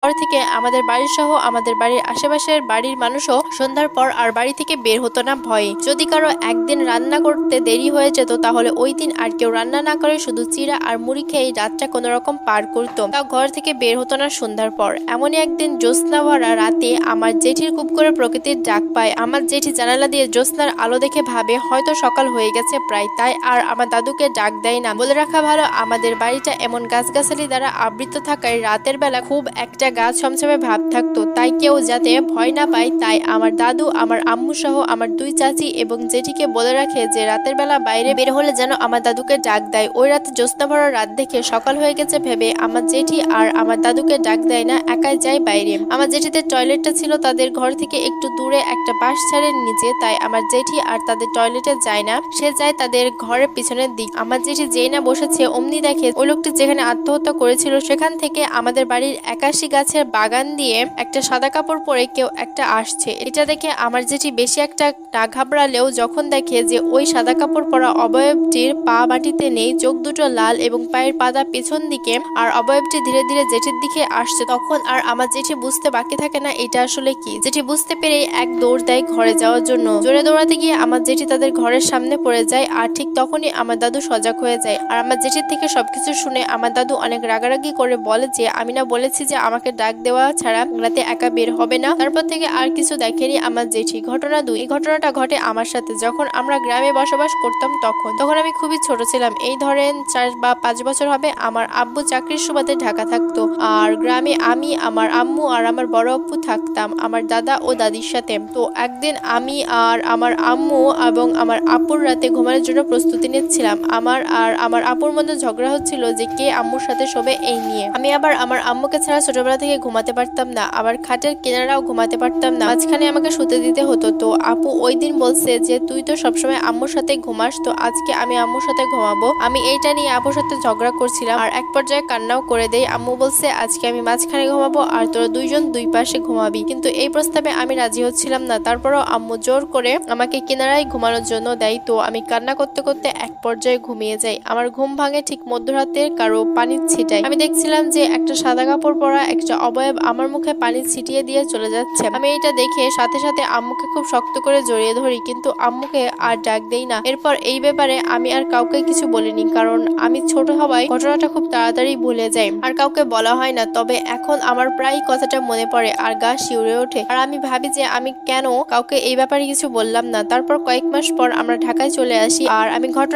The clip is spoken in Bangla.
পর থেকে আমাদের বাড়ির সহ আমাদের বাড়ির আশেপাশের বাড়ির মানুষও সন্ধ্যার পর আর বাড়ি থেকে বের হতো না ভয়ে। যদি কারো একদিন রান্না করতে দেরি হয়ে যেত তাহলে ওই দিন আর কেউ রান্না না করে শুধু চিড়া আর মুড়ি খেয়ে রাতটা কোনো রকম পার করতো। তাও ঘর থেকে বের হতো না সন্ধ্যার পর। এমনই একদিন জ্যোৎস্না ভরা রাতে আমার জেঠির খুব করে প্রকৃতির ডাক পায়। আমার জেঠি জানালা দিয়ে জ্যোৎস্নার আলো দেখে ভাবে হয়তো সকাল হয়ে গেছে প্রায়, তাই আর আমার দাদুকে ডাক দেয় না। বলে রাখা ভালো আমাদের বাড়িটা এমন গাছগাছালি দ্বারা আবৃত থাকায় রাতের বেলা খুব একটা গাছ ছমছমে ভাব থাকতো, তাই কেউ যাতে ভয় না পায় তাই আমার দাদু আমার আম্মু সহ আমার দুই চাচি এবং জেঠিকে বলে রাখে যে রাতের বেলা বাইরে বের হলে যেন আমার দাদুকে ডাক দেয়। ওই রাতে জ্যোৎস্না ভরা রাত দেখে সকাল হয়ে গেছে ভেবে আমার জেঠি আর আমার দাদুকে ডাক দেয় না, একাই যায় বাইরে। আমার জেঠিদের টয়লেটটা ছিল তাদের ঘর থেকে একটু দূরে একটা বাঁশ ঝাড়ের নিচে, তাই আমার জেঠি আর তাদের টয়লেটে যায় না, সে যায় তাদের ঘরের পিছনের দিক। আমার জেঠি যেই না বসেছে অমনি দেখে ওই লোকটি যেখানে আত্মহত্যা করেছিল সেখান থেকে আমাদের বাড়ির 81 গাছের বাগান দিয়ে একটা সাদা কাপড় পরে কেউ একটা আসছে। এটা দেখে আমার জেঠি বেশি একটা না ঘাবড়ালেও যখন দেখে যে ওই সাদা কাপড় পরা অবয়বটির পা মাটিতে নেই, চোখ দুটো লাল এবং পায়ের পাতা পেছন দিকে, আর অবয়বটি ধীরে ধীরে জেঠির দিকে আসছে, তখন আর আমার জেঠি বুঝতে বাকি থাকে না এটা আসলে কি। জেঠি বুঝতে পেরে এক দৌড় দেয় ঘরে যাওয়ার জন্য। জোরে দৌড়াতে গিয়ে আমার জেঠি তাদের ঘরের সামনে পড়ে যায়, আর ঠিক তখনই আমার দাদু সজাগ হয়ে যায়। আর আমার জেঠির থেকে সবকিছু শুনে আমার দাদু অনেক রাগারাগি করে বলে যে আমি না বলেছি যে আমাকে ডাক দেওয়া ছাড়া রাতে একা বের হবে না। তারপর থেকে আর কিছু দেখেনি আমার জেঠি। ঘটনা 2, এই ঘটনাটা ঘটে আমার সাথে যখন আমরা গ্রামে বসবাস করতাম। তখন আমি খুবই ছোট ছিলাম, এই ধরেন 4 বা 5 বছর হবে। আমার আব্বু চাকরির সুবাদে ঢাকা থাকতো, আর গ্রামে আমি, আমার আম্মু আর আমার বড় আব্বু থাকতাম আমার দাদা ও দাদির সাথে। তো একদিন আমি আর আমার আম্মু এবং আমার আপুর রাতে ঘুমানোর জন্য প্রস্তুতি নিচ্ছিলাম। আমার আর আমার আপুর মধ্যে ঝগড়া হচ্ছিল যে কে আম্মুর সাথে শোবে এই নিয়ে। আমি আবার আমার আম্মুকে ছাড়া ছোটবেলা থেকে ঘুমাতে পারতাম না, আবার খাটের কিনারাও ঘুমাতে পারতাম না, মাঝখানে আমাকে শুতে দিতে হতো। তো আপু ওই দিন বলছে যে তুই তো সবসময় আম্মুর সাথে ঘুমাস, তো আজকে আমি আম্মুর সাথে ঘুমাবো। আমি এইটা নিয়ে আপুর সাথে ঝগড়া করছিলাম আর এক পর্যায়ে কান্নাও করে দেই। আম্মু বলছে আজকে আমি মাঝখানে ঘুমাবো আর তোরা দুইজন দুই পাশে ঘুমাবি, কিন্তু এই প্রস্তাবে আমি রাজি হচ্ছিলাম না। তারপরও আম্মু জোর করে আমাকে কিনারায় ঘুমানোর জন্য দেয়। তো আমি কান্না করতে করতে এক পর্যায়ে ঘুমিয়ে যাই। আমার ঘুম ভাঙে ঠিক মধ্যরাতে কারো পানির ছিটায়। আমি দেখছিলাম যে একটা সাদা কাপড় পরা একটা অবয়ব আমার মুখে পানি ছিটিয়ে দিয়ে চলে যাচ্ছে। আমি এটা দেখে সাথে সাথে আম্মুকে খুব শক্ত করে জড়িয়ে ধরি, কিন্তু আম্মুকে আর ডাক দেই না। এরপর এই ব্যাপারে আমি আর কাউকে কিছু বলিনি, কারণ আমি ছোট হওয়ায় ঘটনাটা খুব তাড়াতাড়ি ভুলে যাই আর কাউকে বলা হয় না। তবে এখন আমার প্রায় কথাটা মনে পড়ে আর গা শিউরে ওঠে, আর আমি ভাবি যে আমি কেন কাউকে এই ব্যাপারে কিছু বললাম না। তারপর কয়েক মাস পর আমরা ঢাকায় চলে আসি, আর আমি ঘটনা